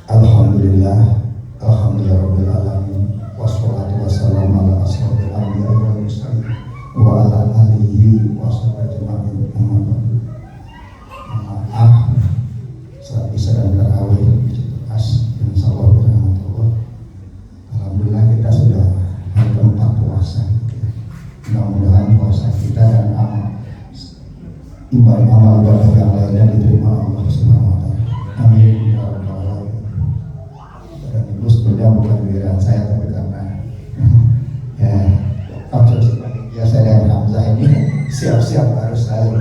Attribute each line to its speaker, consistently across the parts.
Speaker 1: Alhamdulillah, alhamdulillahirabbil alamin, wassalatu wassalamu ala asyrofil anbiya'i wal mursalin wa ala alihi wa sahbihi ajma'in. Maaf saat bisa dan tarawih pas insyaallah birahmatullah. Alhamdulillah kita sudah hari keempat puasa. Mudah-mudahan puasa kita dan amal ibadah yang lainnya diterima Allah Subhanahu wa taala. Amin ya rabbal alamin. Dan itu sebetulnya bukan giliran saya, tapi karena ya saya dan Hamzah ini siap-siap harus saya.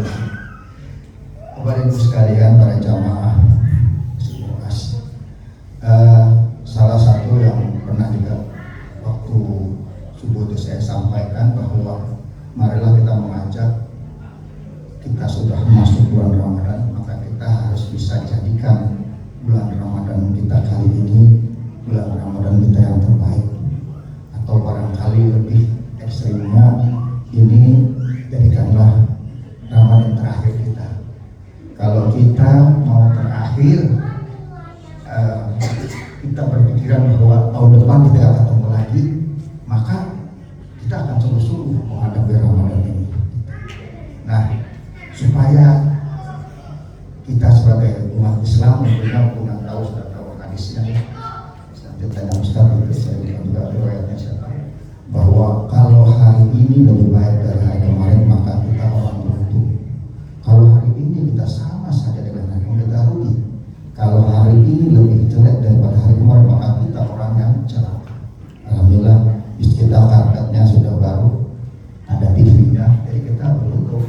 Speaker 1: Bapak Ibu sekalian, para jamaah salah satu yang pernah juga waktu subuh itu saya sampaikan bahwa marilah kita mengajak, kita sudah masuk bulan Ramadan, maka kita harus bisa jadikan bulan Ramadan kita kali ini bulan Ramadan kita yang terbaik, atau barangkali lebih ekstrimnya ini jadikanlah Ramadan terakhir kita. Kalau kita mau terakhir, kita berpikiran bahwa tahun depan kita akan ketemu lagi, maka kita akan sungguh-sungguh menghadapi Ramadan ini. Nah, supaya kita sebagai umat Islam punya tahu, sudah tahu hadisnya. Nanti tanya Ustaz, itu saya juga riwayatnya siapa, bahwa kalau hari ini lebih baik dari hari kemarin, maka kita orang beruntung. Kalau hari ini kita sama saja dengan hari kemarin, kita rugi. Kalau hari ini lebih jelek daripada hari kemarin, maka kita orang yang celaka. Alhamdulillah di sekitar karpetnya sudah baru, ada TV-nya, jadi kita beruntung.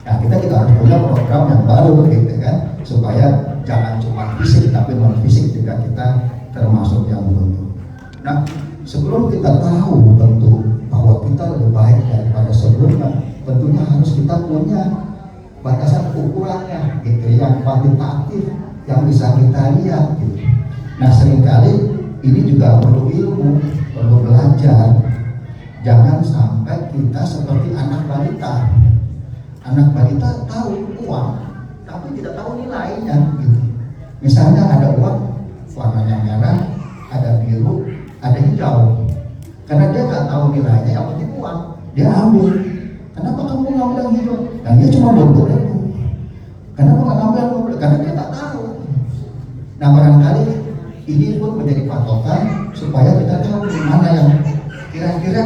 Speaker 1: Nah, kita harus punya program yang baru gitu kan, supaya jangan cuma fisik tapi non fisik juga kita termasuk yang beruntung. Nah, sebelum kita tahu tentu bahwa kita lebih baik daripada sebelumnya, tentunya harus kita punya batasan ukurannya gitu, yang kuantitatif yang bisa kita lihat gitu. Nah, seringkali ini juga perlu ilmu, perlu belajar. Jangan sampai kita seperti anak balita. Anak balita tahu uang tapi tidak tahu nilainya gitu. Misalnya ada uang warnanya merah, ada biru, ada hijau. Karena dia nggak tahu nilainya, yang penting uang, dia ambil. Kenapa kamu ngambil yang hijau? Yang dia cuma 20.000. Kenapa nggak ngambil yang 20.000? Karena dia nggak tahu. Nah, barangkali ini pun menjadi patokan supaya kita tahu mana yang kira-kira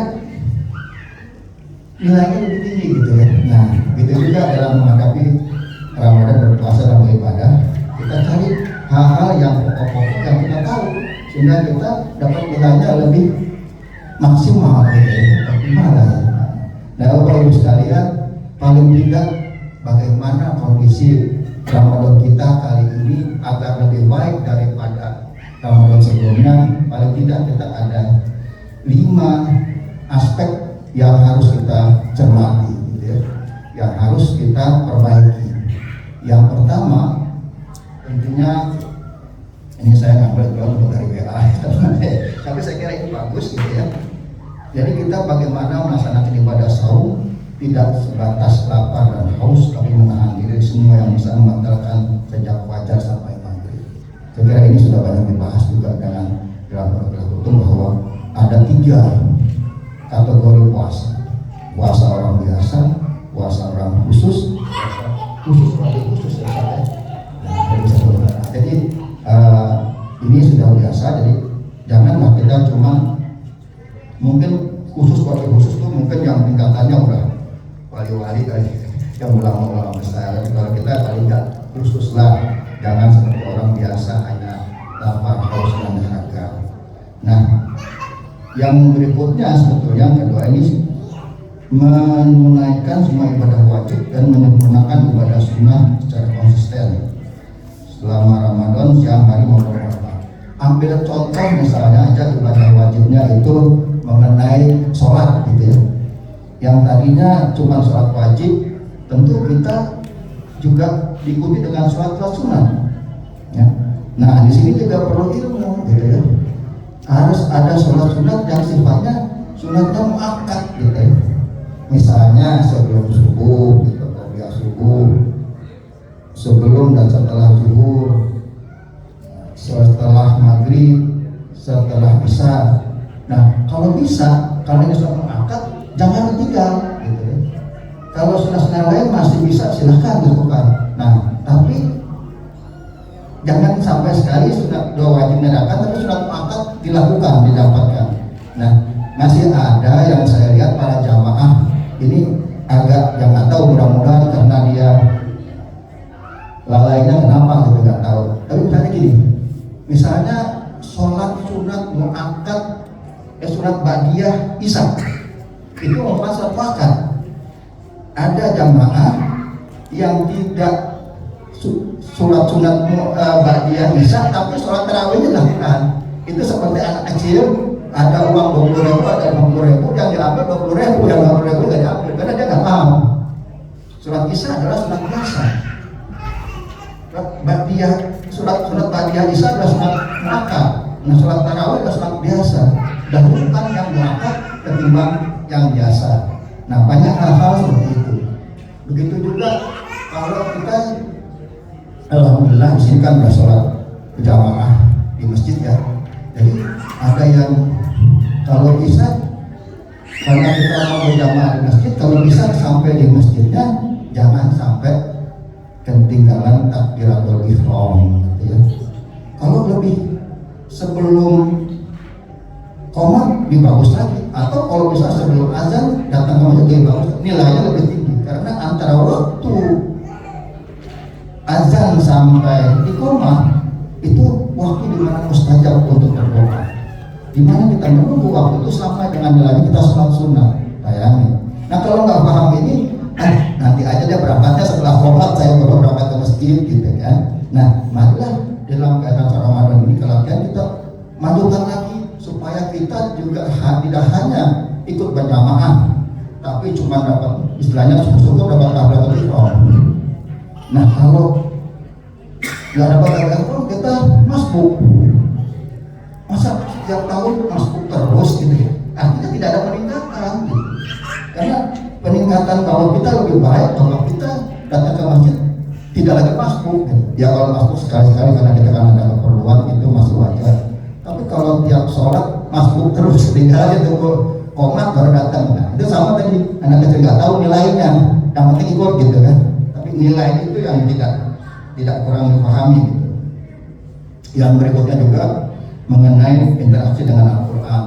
Speaker 1: nilainya lebih tinggi gitu ya. Nah, gitu juga dalam menghadapi Ramadan, berpuasa dan beribadah, kita cari hal-hal yang pokok-pokok yang kita tahu sehingga kita dapat nilainya lebih maksimal gitu ya, optimal ya. Nah, Bapak Ibu sekalian, paling tidak bagaimana kondisi Ramadan kita kali ini agar lebih baik daripada Ramadan sebelumnya. Paling tidak kita ada 5 aspek yang harus kita cermati gitu ya, yang harus kita perbaiki. Yang pertama tentunya, ini saya ngambil contoh dari WA tapi saya kira ini bagus gitu ya. Jadi kita bagaimana melaksanakan ibadah saum tidak sebatas lapar dan haus, tapi menahan diri semua yang bisa membatalkan sejak fajar sampai maghrib. Saya kira ini sudah banyak dibahas juga dalam program hukum, bahwa ada 3 kategori puasa: puasa orang biasa, puasa orang khusus, khusus ya Pak. Jadi ini sudah biasa. Jadi janganlah kita cuma mungkin khusus itu mungkin yang tingkatannya udah wali-wali kali, yang ulama-ulama besar. Kalau kita paling nggak khusus lah, jangan seperti orang biasa hanya lapar, haus dan dahaga. Nah, yang berikutnya sebetulnya yang kedua ini menunaikan semua ibadah wajib dan menyempurnakan ibadah sunnah secara konsisten selama Ramadan, siang hari maupun malam. Ambil contoh misalnya aja ibadah wajibnya itu mengenai sholat gitu ya. Yang tadinya cuma sholat wajib, tentu kita juga diikuti dengan sholat sunat. Ya. Nah, di sini juga perlu ilmu gitu ya. Harus ada sholat sunat yang sifatnya sunatnya muakkad gitu ya. Misalnya sebelum subuh, gitu, qobliyah subuh, sebelum dan setelah zuhur, setelah maghrib, setelah isya. Nah, kalau bisa, kalau ini sudah mengangkat, jangan ditinggal, gitu ya. Kalau sunnah-sunnah lain masih bisa, silahkan dilakukan. Nah, tapi jangan sampai sekali sunnah dua wajib dadakan, tapi sunnah mengangkat dilakukan, didapatkan. Nah, masih ada yang saya lihat para jamaah ini agak yang nggak tahu, mudah-mudahan karena dia lalainya kenapa gitu nggak tahu. Tapi misalnya gini, misalnya sholat sunat muakkad, sunat ba'diyah isya itu merupakan sholat muakkad. Ada jamaah yang tidak sholat sunat ba'diyah isya tapi sholat tarawihnya dilakukan. Itu seperti anak kecil, ada uang 20.000, ada 50.000, yang diambil 20.000, yang 50.000 nggak diambil karena dia nggak paham. Sholat isya adalah sunat biasa. Ba'diyah, sunat ba'diyah isya adalah sunat muakkad. Nah, sholat tarawih adalah sunat biasa. Dahulukan yang muakkad ketimbang yang biasa. Nah, banyak hal-hal seperti itu. Begitu juga kalau kita, alhamdulillah di sini kan sholat berjamaah di masjid ya. Jadi ada yang kalau bisa, karena kita mau berjamaah di masjid, kalau bisa sampai di masjidnya jangan sampai ketinggalan takbiratul ihram, gitu ya. Kalau lebih sebelum qomat lebih bagus lagi, atau kalau bisa sebelum azan datang ke masjid lebih bagus, nilainya lebih tinggi karena antara waktu azan sampai iqamah itu waktu dimana mustajab untuk berdoa, dimana kita menunggu waktu itu sampai dengan nilai kita sholat sunnah. Bayangin. Nah, kalau nggak paham ini, nanti aja dia berangkatnya setelah sholat, saya baru berangkat ke masjid gitu kan. Nah, marilah dalam keadaan Ramadan ini kalau kita majukan lagi supaya kita juga tidak hanya ikut berjamaah, tapi cuma dapat istilahnya syukur dapat takbiratul ihram. Nah, kalau nggak dapat takbiratul ihram kita masbuk. Masa setiap tahun masbuk terus gitu ya? Artinya tidak ada peningkatan gitu. Karena peningkatan kalau kita lebih baik kalau kita datang ke masjid tidak lagi masbuk gitu. Ya kalau masbuk sekali-sekali karena kita kan ada keperluan itu masih wajar. Tapi kalau tiap sholat masbuk terus, tinggal aja tunggu qomat baru datang. Nah, itu sama tadi, anak kecil nggak tahu nilainya, yang penting ikut gitu kan. Tapi nilai itu yang tidak kurang dipahami gitu. Yang berikutnya juga mengenai interaksi dengan Al-Quran.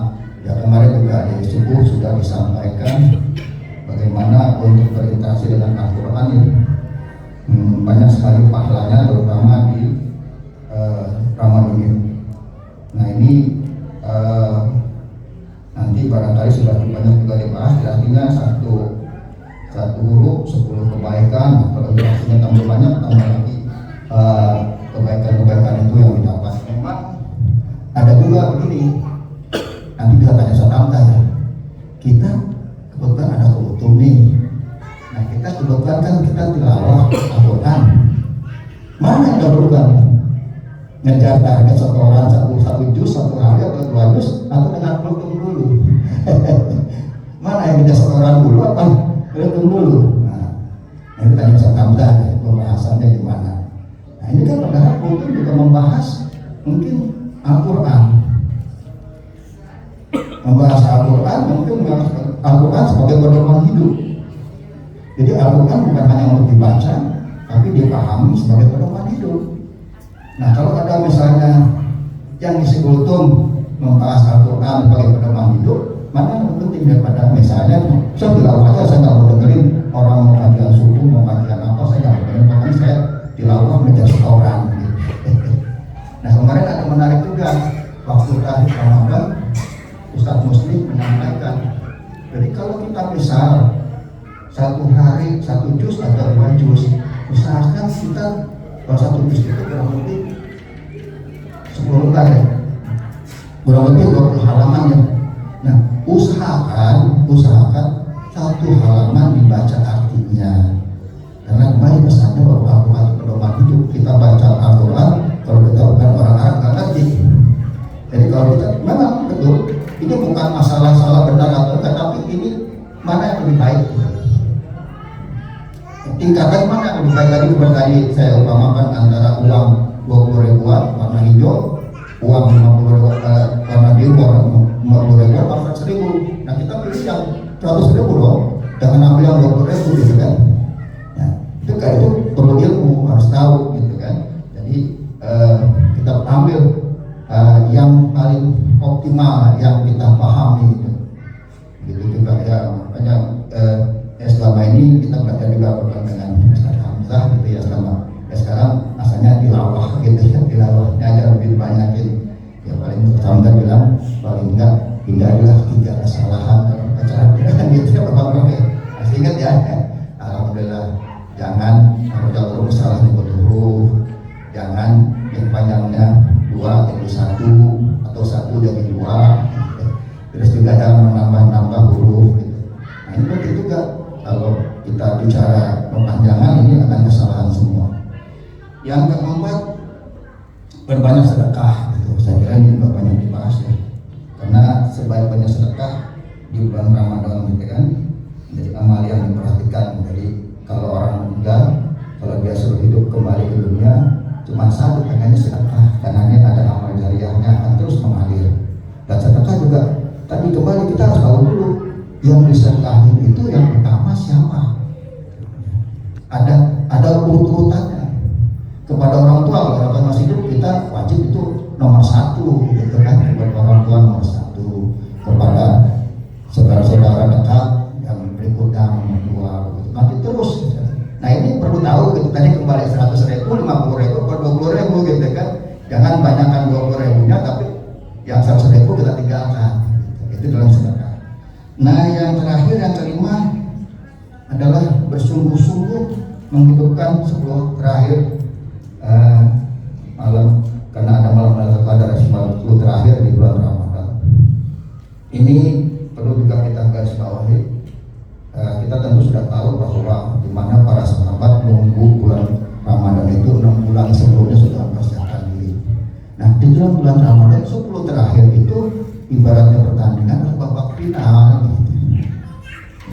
Speaker 1: Ya kemarin juga di subuh sudah disampaikan bagaimana untuk berinteraksi dengan Al-Quran ini banyak sekali pahalanya, terutama di Ramadan ini. Nah ini nanti barangkali sudah banyak juga dibahas. Artinya satu huruf 10 kebaikan. Kalau interaksinya tambah banyak, tambah lagi kebaikan-kebaikan itu yang didapat. Memang ada juga begini, nanti bisa tanya Satamta ya. Kita kebetulan ada kebutuhan nih. Nah kita kebetulan kan kita tilawah Al-Quran. Mana yang dahulukan? Ngejar target setoran satu juz, satu hari atau 2 juz, atau dengan kultum dulu? Mana yang kita setoran dulu apa kultum dulu? Nah ini tanya Satamta ya, pembahasannya gimana? Nah ini kan padahal kultum juga membahas mungkin Al-Quran, membahas Al-Quran, mungkin membahas Al-Quran sebagai pedoman hidup. Jadi Al-Quran bukan hanya untuk dibaca, tapi dipahami sebagai pedoman hidup. Nah kalau ada misalnya yang isi kultum membahas Al-Quran sebagai pedoman hidup, mana yang penting daripada misalnya saya tilawah aja, saya nggak mau dengerin orang mau kajian suku, mau kajian apa, saya nggak mau dengerin, makanya saya tilawah mengejar setoran gitu. Nah kemarin ada menarik juga, waktu terakhir Ramadan Ustadz Muslim menyampaikan, jadi kalau kita misal satu hari 1 juz atau 2 juz, usahakan kita kalau 1 juz itu kurang lebih 10 kali, kurang lebih 20 halaman ya. Nah usahakan 1 halaman dibaca artinya, karena kembali pesannya bahwa Al-Quran itu pedoman hidup. Kita baca Al-Quran, kalau kita bukan orang Arab nggak ngerti. Jadi kalau kita memang betul, ini bukan masalah salah benar atau enggak, tapi ini mana yang lebih baik. Tingkatan mana yang lebih baik, tadi berkali saya umpamakan antara uang 20 ribuan, warna hijau, uang 50.000, warna biru warna 50.000, 100.000. Nah kita pilih yang 100.000 dong, jangan ambil yang 20.000 gitu kan. Nah, itu kan itu perlu ilmu, harus tahu gitu kan. Jadi kita ambil yang paling optimal yang kita pahami gitu juga ya. Makanya selama ini kita belajar juga dengan Ustaz Hamzah gitu ya, selama sekarang asalnya tilawah gitu ya, tilawahnya aja lebih banyakin ya. Paling Ustaz Hamzah bilang paling enggak hindarilah 3 kesalahan dalam acara kan gitu ya Bapak-Bapak ya. Masih ingat ya, alhamdulillah. Jangan kalau salah nyebut huruf, jangan yang panjangnya 2 jadi 1 atau 1 jadi 2, terus juga jangan menambah-nambah huruf gitu. Nah ini penting juga kalau kita bicara perpanjangan, ini akan kesalahan semua. Yang keempat, berbanyak sedekah gitu. Saya kira ini juga banyak dibahas ya, karena sebanyak-banyak sedekah di bulan Ramadan gitu kan, jadi amal yang diperhatikan. Jadi kalau orang meninggal, kalau dia sudah hidup kembali ke dunia, cuma satu pengennya sedekah, karena ini ada amal jariahnya akan terus mengalir. Dan sedekah juga tadi kembali kita harus tahu dulu yang disedekahin itu yang pertama siapa. Ada urut-urutannya. Kepada orang tua, kalau orang tua masih hidup, kita wajib itu nomor 1 gitu kan, kepada orang tua nomor 1, kepada saudara-saudara dekat yang berikutnya nomor 2 gitu. Nanti terus. Nah ini perlu tahu gitu, tadi kembali 100.000, 50.000, atau 20.000 gitu kan. Jangan banyakkan 20.000-nya, tapi yang 100.000 kita tinggalkan. Itu dalam sedekah. Nah yang terakhir, yang kelima adalah bersungguh-sungguh menghidupkan 10 terakhir malam, karena ada malam Lailatul Qadar 10 terakhir di bulan Ramadan. Ini perlu juga kita garis bawahi. Kita tentu sudah tahu bahwa di mana para sahabat menunggu bulan Ramadan itu 6 bulan sebelumnya sudah mempersiapkan diri. Nah di dalam bulan Ramadan 10 terakhir itu ibaratnya pertandingan adalah babak final.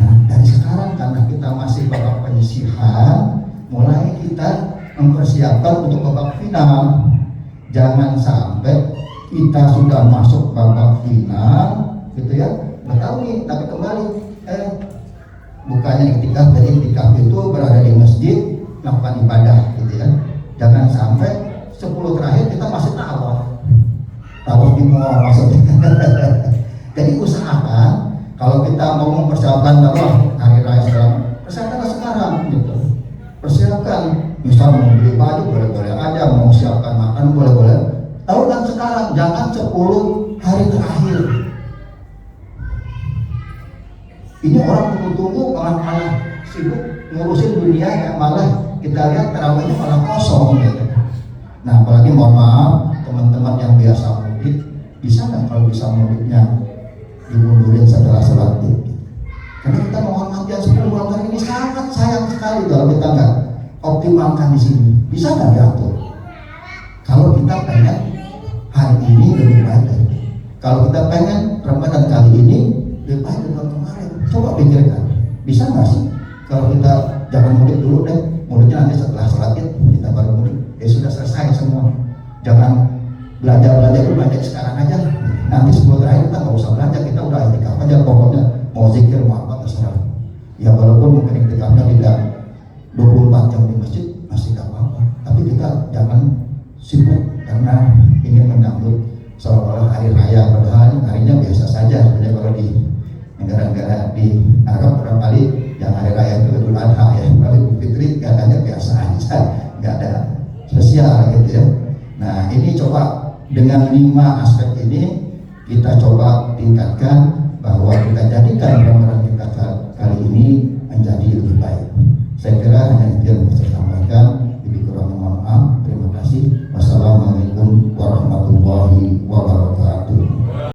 Speaker 1: Nah dari sekarang, karena kita masih babak penyisihan, mulai kita mempersiapkan untuk babak final. Jangan sampai kita sudah masuk babak final gitu ya, nggak tahu nih, tapi kembali bukannya iktikaf. Jadi iktikaf itu berada di masjid melakukan ibadah gitu ya. Jangan sampai 10 terakhir kita masih tawaf di mall maksudnya. Jadi usahakan kalau kita mau mempersiapkan hari raya sekarang, persiapkan sekarang gitu. Persiapkan, misal mau beli baju boleh-boleh aja, mau siapkan makan boleh-boleh. Tahu kan sekarang, jangan 10 hari terakhir. Ini orang tunggu-tunggu malah sibuk ngurusin dunia ya, malah kita lihat terawihnya malah kosong gitu. Nah apalagi mohon maaf teman-teman yang biasa mudik, bisa nggak kalau bisa mudiknya dimundurin setelah sholat id? Karena kita menghormati yang 10 bulan ini sangat sayang sekali kalau kita nggak optimalkan di sini. Bisa nggak diatur? Kalau kita pengen hari ini lebih baik dari ini, kalau kita pengen Ramadan kali ini lebih baik dari tahun kemarin, coba pikirkan, bisa nggak sih? Kalau kita jangan mudik dulu deh, mudiknya nanti setelah sholat id kita baru mudik. Sudah selesai semua. Jangan belanja itu belanja sekarang aja. Nanti 10 terakhir kita nggak usah belanja, kita udah iktikaf aja, pokoknya mau zikir mau apa terserah. Ya walaupun mungkin iktikafnya tidak 24 jam di masjid masih nggak apa-apa, tapi kita jangan sibuk karena ingin menyambut seolah-olah hari raya, padahal harinya biasa saja. Sebenarnya kalau di negara-negara di Arab barangkali yang hari raya itu Idul Adha ya, kalau Idul Fitri katanya biasa aja, nggak ada spesial gitu ya. Nah ini coba dengan 5 aspek ini kita coba tingkatkan, bahwa kita jadikan Ramadan kita kali ini menjadi lebih baik. Saya kira hanya itu yang bisa saya sampaikan.